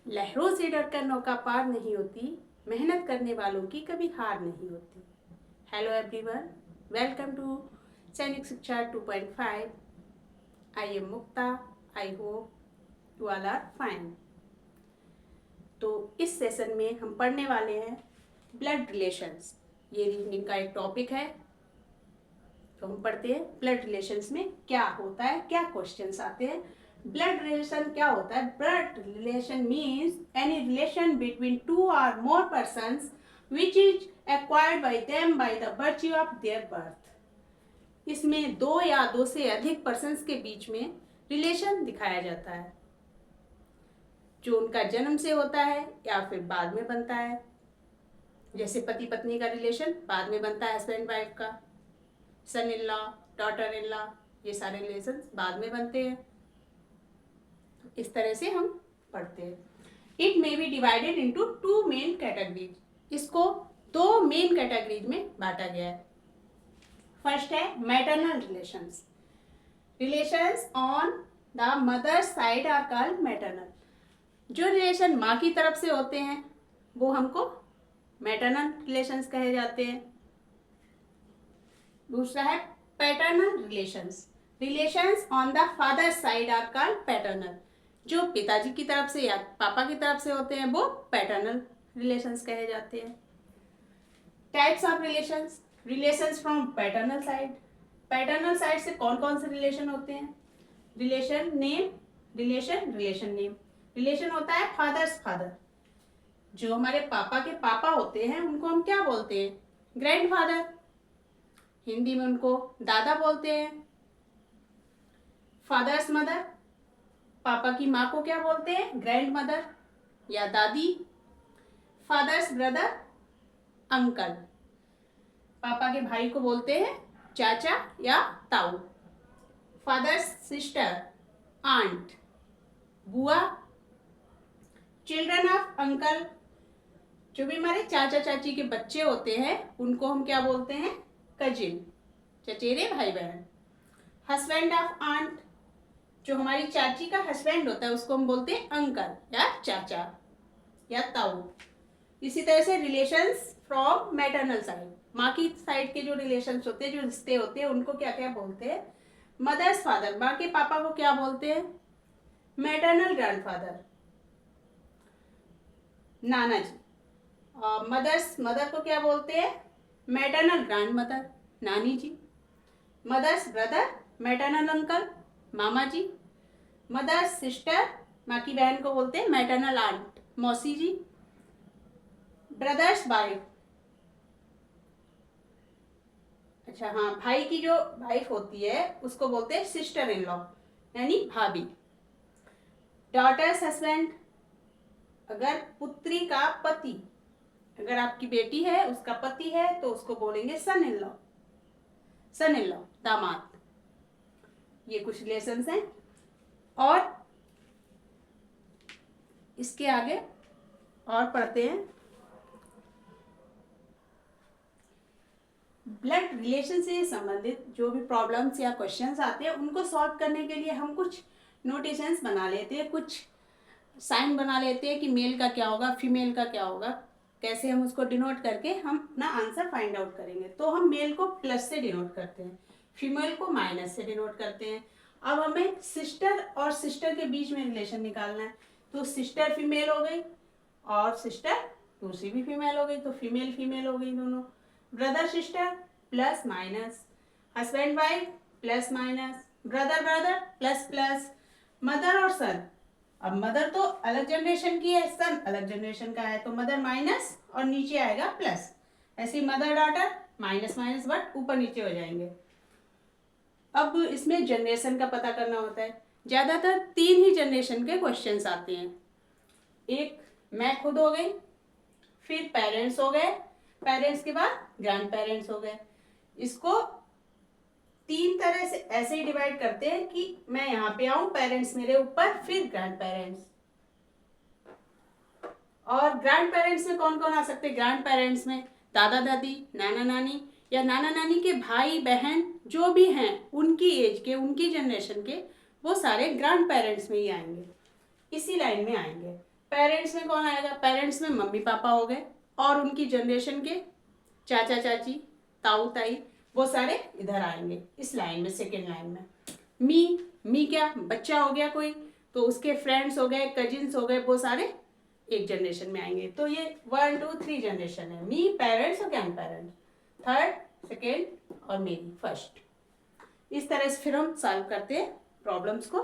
लहरों से डरकर नौका पार नहीं होती, मेहनत करने वालों की कभी हार नहीं होती। Hello everyone, welcome to Sainik Shiksha 2.5। I am Mukta. I hope you all are fine. तो इस सेशन में हम पढ़ने वाले हैं ब्लड रिलेशंस। ये रीजनिंग का एक टॉपिक है। तो हम पढ़ते हैं ब्लड रिलेशंस में क्या होता है, क्या क्वेश्चंस आते हैं। ब्लड रिलेशन क्या होता है? Blood relation means any relation between two और more persons which is acquired by them by the virtue of their birth. इसमें दो या दो से अधिक पर्सन्स के बीच में रिलेशन दिखाया जाता है जो उनका जन्म से होता है या फिर बाद में बनता है। जैसे पति पत्नी का रिलेशन बाद में बनता है, हस्बैंड वाइफ का, son in law, daughter in law, ये सारे रिलेशन बाद में बनते हैं। इस तरह से हम पढ़ते हैं। It may be divided into two main categories. इसको दो मेन कैटेगरीज में बांटा गया है। फर्स्ट है maternal relations. Relations on the mother side are called maternal. जो रिलेशन माँ की तरफ से होते हैं वो हमको मैटरनल रिलेशंस कहे जाते हैं। दूसरा है paternal relations. Relations on the father side are called paternal. जो पिताजी की तरफ से या पापा की तरफ से होते हैं वो पैटर्नल रिलेशंस कहे जाते हैं। Types of relations. Relations from paternal side. Paternal side से कौन कौन से रिलेशन होते हैं? Relation name, relation name. Relation होता है फादर्स फादर। जो हमारे पापा के पापा होते हैं उनको हम क्या बोलते हैं? ग्रैंडफादर। हिंदी में उनको दादा बोलते हैं। फादर्स मदर, पापा की माँ को क्या बोलते हैं? ग्रैंड मदर या दादी। Fathers brother, uncle. पापा के भाई को बोलते हैं चाचा या ताऊ। फादर्स सिस्टर, आंट, बुआ। चिल्ड्रन ऑफ अंकल, जो भी हमारे चाचा चाची के बच्चे होते हैं उनको हम क्या बोलते हैं? कजिन, चचेरे भाई बहन। हस्बैंड ऑफ आंट, जो हमारी चाची का हस्बैंड होता है उसको हम बोलते हैं अंकल या चाचा या ताऊ। इसी तरह से रिलेशंस फ्रॉम मैटरनल साइड, माँ की साइड के जो रिलेशंस होते हैं, जो रिश्ते होते हैं, उनको क्या क्या बोलते हैं? मदर्स फादर, माँ के पापा को क्या बोलते हैं? मैटरनल ग्रैंडफादर, नाना जी। मदर को क्या बोलते हैं? मैटरनल ग्रैंड मदर, नानी जी। मदर्स ब्रदर, मैटरनल अंकल, मामा जी। मदर्स सिस्टर, माँ की बहन को बोलते हैं मैटरनल आंट, मौसी जी। ब्रदर्स वाइफ, अच्छा हाँ, भाई की जो वाइफ होती है उसको बोलते हैं सिस्टर इन लॉ यानी भाभी। डॉटर्स हस्बैंड, अगर पुत्री का पति, अगर आपकी बेटी है उसका पति है तो उसको बोलेंगे सन इन लॉ, दामाद। ये कुछ रिलेशंस हैं। और इसके आगे और पढ़ते हैं। ब्लड रिलेशन से संबंधित जो भी प्रॉब्लम्स या क्वेश्चंस आते हैं उनको सॉल्व करने के लिए हम कुछ नोटेशंस बना लेते हैं, कुछ साइन बना लेते हैं कि मेल का क्या होगा, फीमेल का क्या होगा, कैसे हम उसको डिनोट करके हम अपना आंसर फाइंड आउट करेंगे। तो हम मेल को प्लस से डिनोट करते हैं, फीमेल को माइनस से डिनोट करते हैं। अब हमें सिस्टर और सिस्टर के बीच में रिलेशन निकालना है। तो सिस्टर फीमेल हो गई और सिस्टर दूसरी भी फीमेल हो गई, तो फीमेल फीमेल हो गई दोनों। Brother sister plus minus, husband wife plus minus, brother brother plus plus, mother और सन। अब मदर तो अलग जनरेशन की है, सन अलग जनरेशन का है, तो मदर माइनस और नीचे आएगा प्लस। ऐसे mother daughter minus minus but ऊपर नीचे हो जाएंगे। अब इसमें जनरेशन का पता करना होता है। ज़्यादातर 3 ही जनरेशन के क्वेश्चंस आते हैं। एक मैं खुद हो गई, फिर पेरेंट्स हो गए, पेरेंट्स के बाद ग्रैंड पेरेंट्स हो गए। इसको 3 तरह से ऐसे ही डिवाइड करते हैं कि मैं यहाँ पे आऊं, पेरेंट्स मेरे ऊपर, फिर ग्रैंड पेरेंट्स। और ग्रैंड पेरेंट्स में कौन कौन आ सकते हैं? ग्रैंड पेरेंट्स में दादा दादी, नाना नानी या नाना नानी के भाई बहन जो भी हैं उनकी एज के, उनकी जनरेशन के, वो सारे ग्रैंड पेरेंट्स में ही आएंगे, इसी लाइन में आएंगे। पेरेंट्स में कौन आएगा? पेरेंट्स में मम्मी पापा हो गए और उनकी जनरेशन के चाचा चाची, ताऊ ताई, वो सारे इधर आएंगे इस लाइन में, सेकेंड लाइन में। मी क्या? बच्चा हो गया कोई, तो उसके फ्रेंड्स हो गए, कजिन्स हो गए, वो सारे एक जनरेशन में आएंगे। तो ये 1 2 3 जनरेशन है, मी, पेरेंट्स और ग्रैंड पेरेंट्स, थर्ड, सेकेंड और मेरी फर्स्ट। इस तरह से फिर हम सॉल्व करते हैं प्रॉब्लम्स को।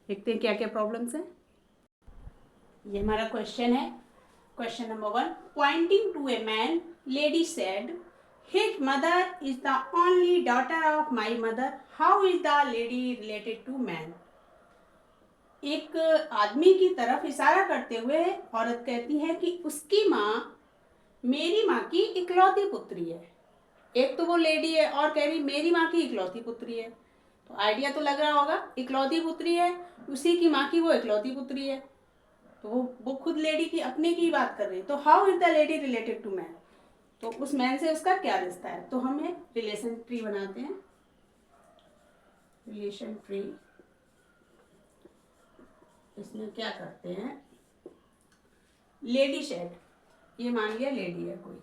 देखते हैं क्या क्या प्रॉब्लम्स हैं। ये हमारा क्वेश्चन है, question number 1। Pointing to a man, lady said, his mother is the only daughter of my mother, how is the lady related to man. एक आदमी की तरफ इशारा करते हुए औरत कहती है कि उसकी माँ मेरी माँ की इकलौती पुत्री है। एक तो वो लेडी है और कह रही मेरी माँ की इकलौती पुत्री है, तो आइडिया तो लग रहा होगा, इकलौती पुत्री है, उसी की माँ की वो इकलौती पुत्री है, तो वो खुद लेडी की अपने की बात कर रही है। तो how is the lady related to man, तो उस मैन से उसका क्या रिश्ता है। तो हम एक रिलेशन ट्री बनाते हैं, रिलेशन ट्री। इसमें क्या करते हैं, लेडी शेड, ये मान लिया लेडी है कोई,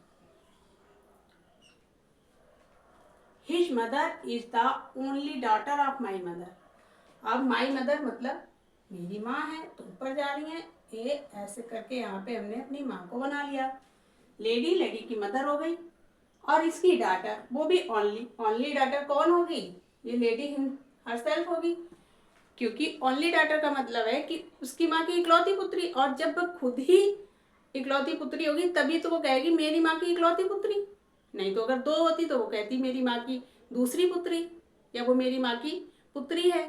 his mother is the only daughter of my mother. अब माई मदर मतलब मेरी माँ है, तो ऊपर जा रही है, ये ऐसे करके यहाँ पे हमने अपनी माँ को बना लिया। लेडी, लेडी की मदर हो गई, और इसकी डॉटर, वो भी ओनली, ओनली डॉटर कौन होगी, ये लेडी हरसेल्फ होगी, क्योंकि ओनली डॉटर का मतलब है कि उसकी माँ की इकलौती पुत्री, और जब वो खुद ही इकलौती पुत्री होगी तभी तो वो कहेगी मेरी माँ की इकलौती पुत्री। नहीं तो अगर दो होती तो वो कहती मेरी माँ की दूसरी पुत्री, या वो मेरी माँ की पुत्री है,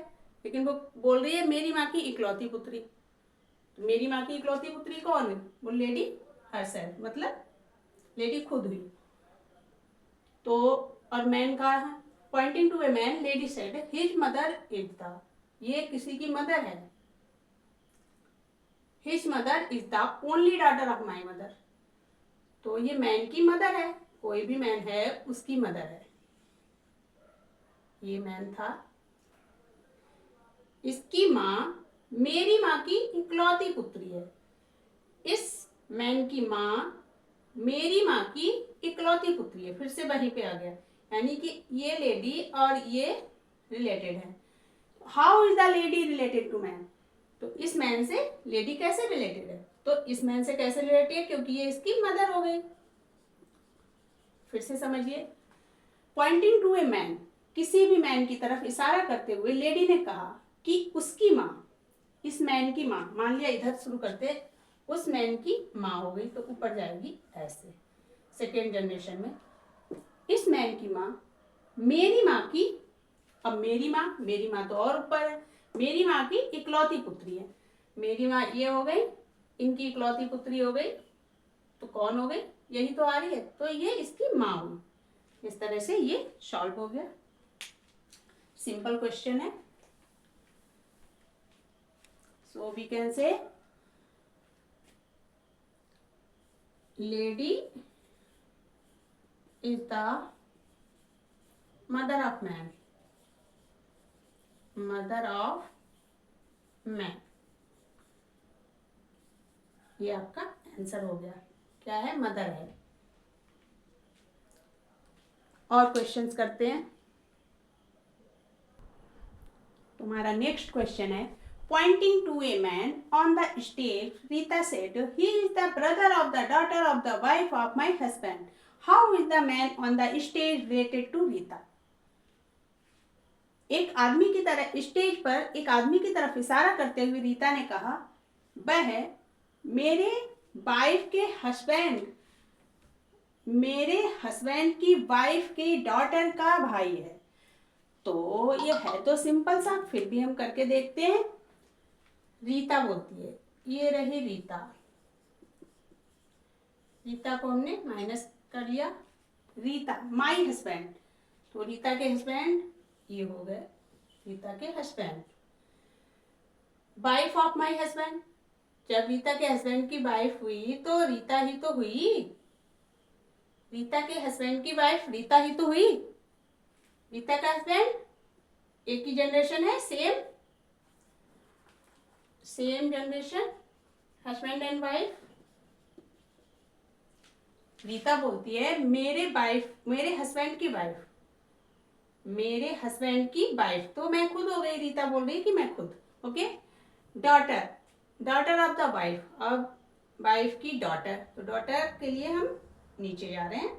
लेकिन वो बोल रही है मेरी माँ की इकलौती पुत्री। तो मेरी माँ की इकलौती पुत्री कौन है, वो लेडी हरसेल्फ, मतलब लेडी खुद हुई। तो और मैन कहा है, pointing to a man, lady said his mother is the, ये किसी की मदर है, his mother is the only daughter of my mother, तो ये मैन की मदर है, कोई भी मैन है उसकी मदर है। ये मैन था, इसकी माँ मेरी माँ की इकलौती पुत्री है, इस मैन की माँ मेरी माँ की इकलौती पुत्री है, फिर से वहीं पे आ गया, यानी कि ये लेडी और ये रिलेटेड है। How is the lady related to man, तो इस मैन से लेडी कैसे रिलेटेड है, तो इस मैन से कैसे रिलेटेड है, क्योंकि ये इसकी मदर हो गई। फिर से समझिए, पॉइंटिंग टू ए मैन, किसी भी मैन की तरफ इशारा करते हुए लेडी ने कहा कि उसकी माँ, इस मैन की माँ, मान लिया इधर शुरू करते, उस मैन की माँ हो गई, तो ऊपर जाएगी ऐसे, सेकेंड जनरेशन में, इस मैन की माँ मेरी माँ की, अब मेरी माँ तो और ऊपर है, मेरी माँ की इकलौती पुत्री है, मेरी माँ ये हो गई, इनकी इकलौती पुत्री हो गई, तो कौन हो गई, यही तो आ रही है, तो ये इसकी माँ हुई। इस तरह से ये सॉल्व हो गया, सिंपल क्वेश्चन है। So we can say lady is the mother of man, mother of man, ये आपका आंसर हो गया, क्या है, मदर है। और क्वेश्चंस करते हैं। तुम्हारा नेक्स्ट क्वेश्चन है, pointing to a man on the stage, Rita said he is the brother of the daughter of the wife of my husband, how is the man on the stage related to Rita. एक आदमी की तरह, stage पर एक आदमी की तरफ इशारा करते हुए रीता ने कहा वह मेरे वाइफ के हस्बैंड, मेरे हस्बैंड की वाइफ की डॉटर का भाई है। तो ये है तो सिंपल सा, फिर भी हम करके देखते हैं। रीता बोलती है, ये रही रीता, रीता को हमने माइनस कर लिया, रीता माई हस्बैंड, तो रीता के हस्बैंड ये हो गए, रीता के husband, wife of my husband, जब रीता के हस्बैंड की वाइफ हुई तो रीता ही तो हुई, रीता के हस्बैंड की वाइफ रीता ही तो हुई, रीता का हस्बैंड एक ही जनरेशन है, same generation, husband and wife. Rita बोलती है मेरे हस्बैंड की वाइफ, मेरे हस्बैंड की वाइफ, तो मैं खुद हो गई, रीता बोल रही है कि मैं खुद। Okay. Daughter, daughter of the wife, अब वाइफ की डॉटर, तो डॉटर के लिए हम नीचे जा रहे हैं,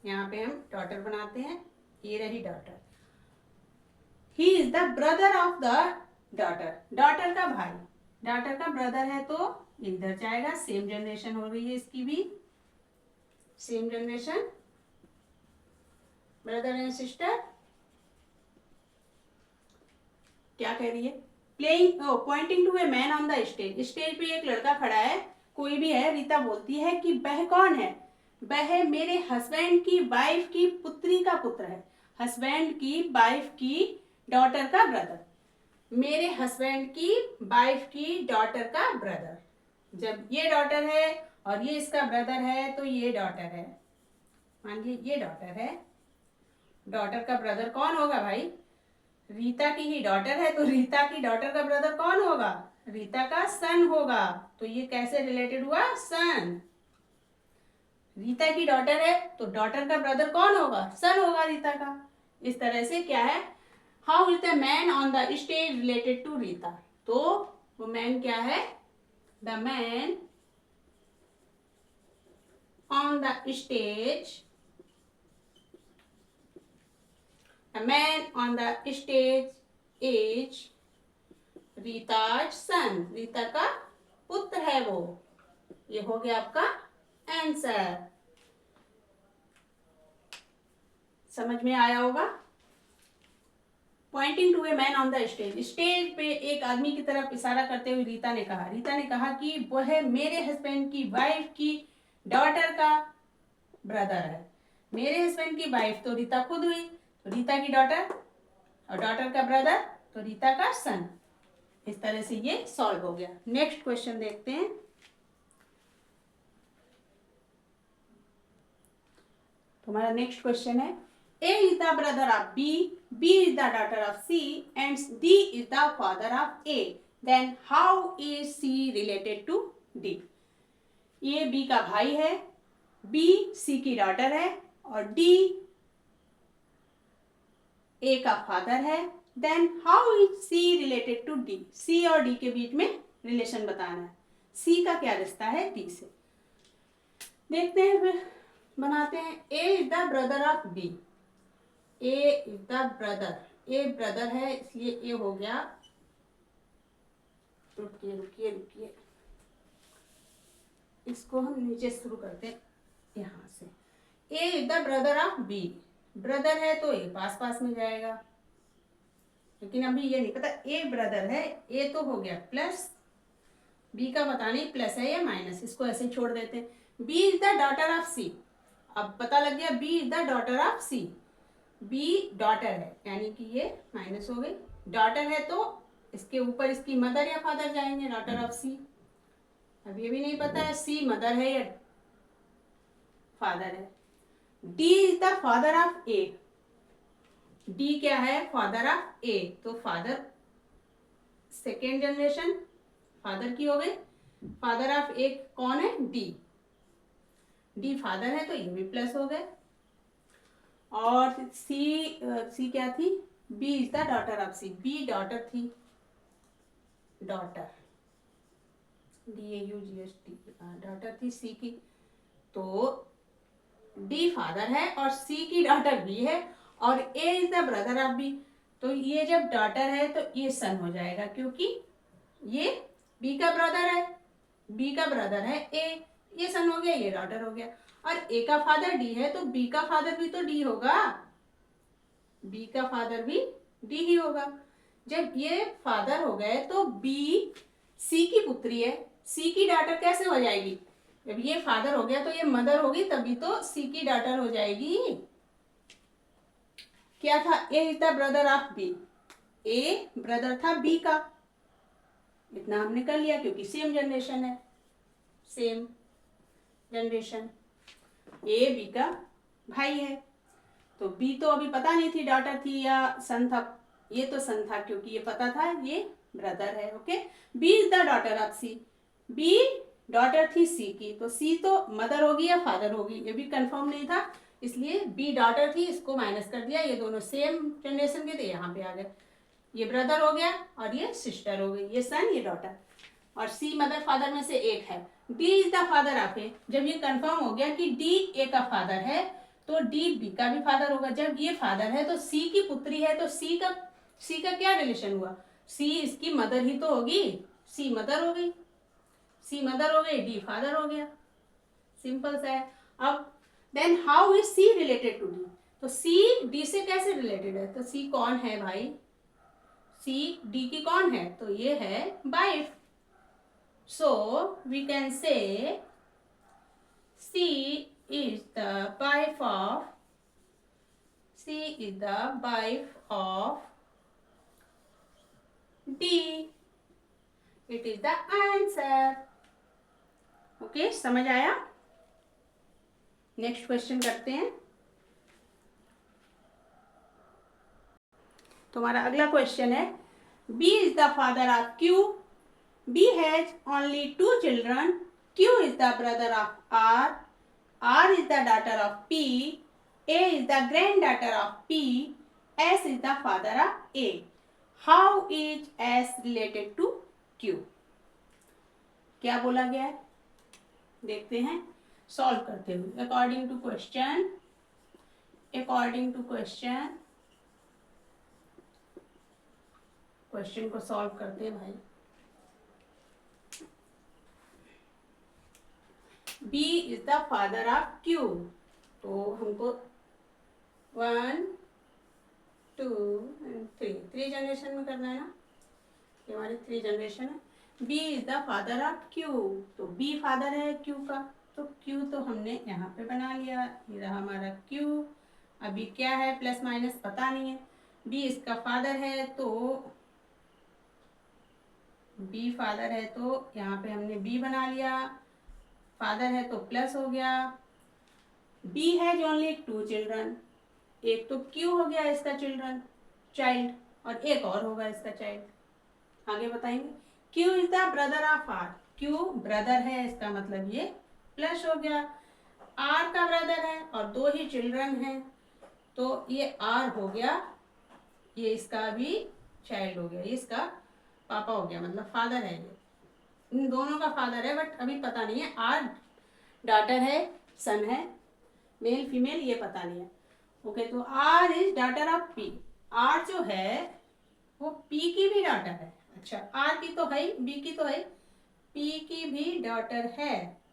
यहाँ पे हम डॉटर बनाते हैं, ये रही daughter. He is the brother of the daughter, daughter का भाई, डॉटर का ब्रदर है तो इधर जाएगा, सेम जनरेशन हो रही है इसकी भी, same generation, brother and sister. क्या कह रही है? Playing, pointing to a man on the stage, stage पे एक लड़का खड़ा है, कोई भी है। रीता बोलती है कि वह कौन है? वह मेरे हस्बैंड की वाइफ की पुत्री का पुत्र है, हस्बैंड की वाइफ की डॉटर का ब्रदर, मेरे हस्बैंड की वाइफ की डॉटर का ब्रदर। जब ये डॉटर है और ये इसका ब्रदर है तो ये डॉटर है, मान लीजिए ये डॉटर है, डॉटर का ब्रदर कौन होगा भाई? रीता की ही डॉटर है तो रीता की डॉटर का ब्रदर कौन होगा? रीता का सन होगा। तो ये कैसे रिलेटेड हुआ? सन। रीता की डॉटर है तो डॉटर का ब्रदर कौन होगा? सन होगा रीता का। इस तरह से क्या है, how is the man on the stage related to Rita, तो वो मैन क्या है? The man on the stage, a man on the stage is Rita's son, Rita का पुत्र है वो। ये हो गया आपका आंसर। समझ में आया होगा? Pointing to a man on the stage, stage पे एक आदमी की तरफ इशारा करते हुए रीता ने कहा कि वह मेरे हस्बैंड की वाइफ की डॉटर का ब्रदर है। मेरे हस्बैंड की वाइफ तो रीता खुद हुई, तो रीता की डॉटर, और डॉटर का ब्रदर तो रीता का सन। इस तरह से ये सॉल्व हो गया। नेक्स्ट क्वेश्चन देखते हैं। तुम्हारा नेक्स्ट क्वेश्चन है, A is the brother of B, B is the daughter of C and D is the father of A, then how is C related to D. A B का भाई है, B C की daughter है और D A का father है, then how is C related to D. C और D के बीच में रिलेशन बताना है, सी का क्या रिश्ता है डी से। देखते हैं फिर, बनाते हैं। A is the brother of B, A is the brother, A brother है इसलिए ए हो गया, रुकिए रुकिए रुकिए, इसको हम नीचे शुरू करते हैं यहां से। A is the brother of B, brother है तो ए पास पास में जाएगा, लेकिन अभी ये नहीं पता ए ब्रदर है, ए तो हो गया प्लस, बी का पता नहीं प्लस है या माइनस, इसको ऐसे छोड़ देते हैं। B is the daughter of C, अब पता लग गया B is the daughter of C, B daughter है यानी कि ये माइनस हो गई, डॉटर है तो इसके ऊपर इसकी मदर या फादर जाएंगे, डॉटर ऑफ सी। अब ये भी नहीं पता है सी मदर है या फादर है। D is the father of A, D क्या है? फादर ऑफ ए, तो फादर सेकेंड जनरेशन फादर की हो गई। फादर ऑफ ए कौन है? डी, डी फादर है तो ये भी प्लस हो गए। और सी क्या थी? B is the daughter of C, B daughter थी, डॉटर DAUGHT डॉटर थी सी की, तो डी फादर है और सी की डॉटर बी है और A is the brother of B, तो ये जब डॉटर है तो ये सन हो जाएगा क्योंकि ये बी का ब्रदर है, बी का ब्रदर है ए, ये सन हो गया, ये डॉटर हो गया। और ए का फादर डी है तो बी का फादर भी तो डी होगा, बी का फादर भी डी ही होगा। जब ये फादर हो गए तो बी सी की पुत्री है, सी की डॉटर कैसे हो जाएगी? जब ये फादर हो गया तो ये मदर होगी, तभी तो सी की डॉटर हो जाएगी। क्या था? A is the brother of B, A brother था बी का, इतना हमने कर लिया क्योंकि सेम जनरेशन है, सेम जनरेशन। ए बी का भाई है, तो बी तो अभी पता नहीं थी डॉटर थी या सन था, ये तो सन था क्योंकि ये पता था ये ब्रदर है। Okay, B is the daughter of C, B daughter थी सी की, तो सी तो मदर होगी या फादर होगी ये भी कंफर्म नहीं था, इसलिए बी डॉटर थी, इसको माइनस कर दिया, ये दोनों सेम जनरेशन के थे, यहाँ पे आ गए, ये ब्रदर हो गया और ये सिस्टर हो गई, ये सन ये डॉटर, और सी मदर फादर में से एक है। D is the father of A, जब ये कंफर्म हो गया कि डी ए का फादर है तो डी बी का भी फादर होगा, जब ये फादर है तो सी की पुत्री है, तो सी का क्या रिलेशन हुआ, सी इसकी मदर ही तो होगी, सी मदर हो गई, सी मदर हो गई, डी फादर हो गया, सिंपल सा है। अब then how is C related to D, तो सी डी से कैसे रिलेटेड है, तो सी कौन है भाई, सी डी की कौन है, तो ये है wife, so we can say C is the wife of, C is the wife of D, it is the answer. Okay, समझ आया। नेक्स्ट क्वेश्चन करते हैं। तुम्हारा अगला क्वेश्चन है, B is the father of Q, B has only 2 children, Q is the brother of R, R is the daughter of P, A is the grand daughter of P, S is the father of A, how is S related to Q. क्या बोला गया है, देखते हैं solve करते हुए। According to question, question को solve करते हैं भाई। B is the father of Q, तो हमको 1 2 3 जनरेशन में करना है ना, ये हमारी 3 जनरेशन है। B is the father of Q, तो बी फादर है क्यू का, तो क्यू तो हमने यहाँ पे बना लिया, ये रहा हमारा क्यू। अभी क्या है प्लस माइनस पता नहीं है, बी इसका फादर है, तो बी फादर है तो यहाँ पे हमने बी बना लिया, फादर है तो प्लस हो गया। बी हैज ओनली 2 चिल्ड्रन, एक तो क्यू हो गया इसका चाइल्ड, और एक और होगा इसका चाइल्ड, आगे बताएंगे। Q is the brother of R, Q brother है इसका मतलब ये प्लस हो गया, आर का ब्रदर है और 2 ही चिल्ड्रन हैं, तो ये आर हो गया, ये इसका भी चाइल्ड हो गया, ये इसका पापा हो गया, मतलब फादर है, ये इन दोनों का फादर है, बट अभी पता नहीं है आर डॉटर है सन है, मेल फीमेल ये पता नहीं है। ओके, तो R is daughter of P, R जो है वो पी की भी डॉटर है, अच्छा आर की तो है, बी की तो है, पी की भी डॉटर है,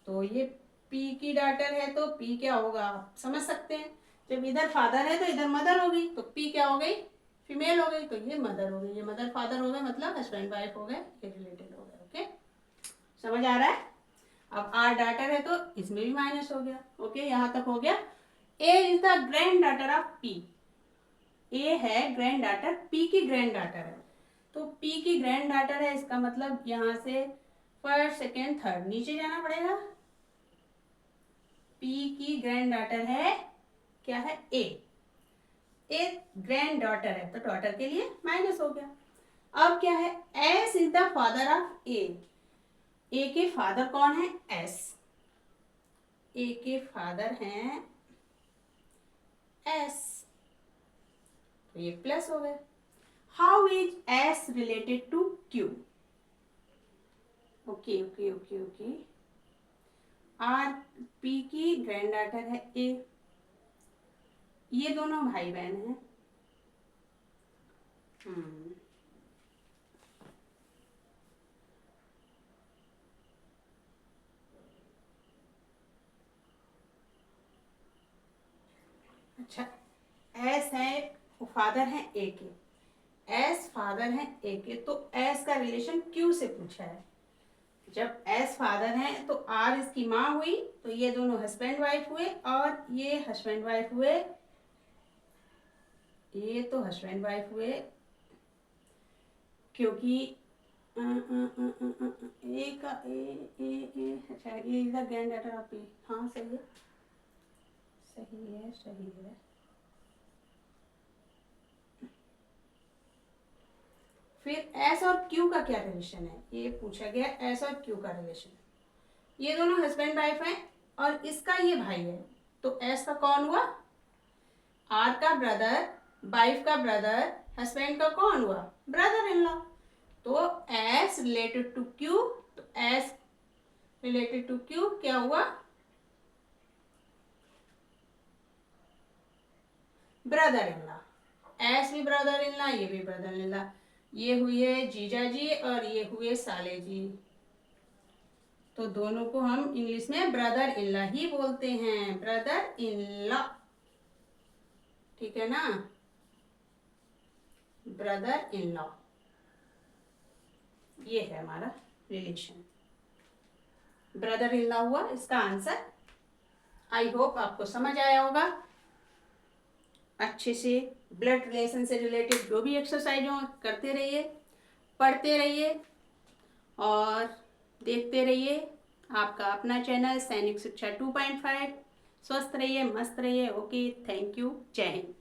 तो ये पी की डॉटर है तो पी क्या होगा आप समझ सकते हैं, जब इधर फादर है तो इधर मदर होगी, तो पी क्या हो गई, फीमेल हो गई, तो ये मदर हो गई, ये मदर फादर हो गए, मतलब हस्बैंड वाइफ हो गए, ये रिलेटेड हो गए। ओके, समझ आ रहा है। अब आर डॉटर है तो इसमें भी माइनस हो गया। ओके, यहाँ तक हो गया। A is the grand daughter of P, A है ग्रैंड डॉटर, पी की ग्रैंड डॉटर है, तो पी की ग्रैंड डॉटर है, इसका मतलब यहाँ से फर्स्ट सेकेंड थर्ड नीचे जाना पड़ेगा, पी की ग्रैंड डॉटर है, क्या है ए ग्रैंड डॉटर है, तो डॉटर के लिए माइनस हो गया। अब क्या है, S is the father of A के फादर कौन है, एस, ए के फादर हैं एस, तो ये प्लस हो गए। How is S related to Q, okay okay okay okay, R P की ग्रैंड डॉटर है ए, ये दोनों भाई बहन हैं, अच्छा एस है, फादर है ए के, एस फादर है ए के, तो एस का रिलेशन क्यू से पूछा है, जब एस फादर है तो आर इसकी माँ हुई, तो ये दोनों हस्बैंड वाइफ हुए, और ये हस्बैंड वाइफ हुए, ये तो हस्बैंड वाइफ हुए, क्योंकि ए का ए अच्छा ये is the grand daughter of P, हाँ सही है सही है सही है। फिर एस और क्यू का क्या रिलेशन है, ये पूछा गया एस और क्यू का रिलेशन। ये दोनों हस्बैंड वाइफ हैं और इसका ये भाई है, तो एस का कौन हुआ, आर का ब्रदर, वाइफ का ब्रदर, हस्बैंड का कौन हुआ, ब्रदर इन लॉ। तो एस रिलेटेड टू क्यू, तो एस रिलेटेड टू क्यू क्या हुआ, ब्रदर इन लॉ। एस भी ब्रदर इन लॉ, ये भी ब्रदर इन लॉ। ये हुए जीजा जी और ये हुए साले जी, तो दोनों को हम इंग्लिश में ब्रदर इन लॉ ही बोलते हैं, ब्रदर इन लॉ, ठीक है ना, ब्रदर इन लॉ। ये है हमारा रिलेशन, ब्रदर इन लॉ हुआ इसका आंसर। आई होप आपको समझ आया होगा अच्छे से। ब्लड रिलेशन से रिलेटेड जो भी एक्सरसाइज हो करते रहिए, पढ़ते रहिए और देखते रहिए। आपका अपना चैनल सैनिक शिक्षा 2.5। स्वस्थ रहिए, मस्त रहिए। ओके, थैंक यू, जय हिंद।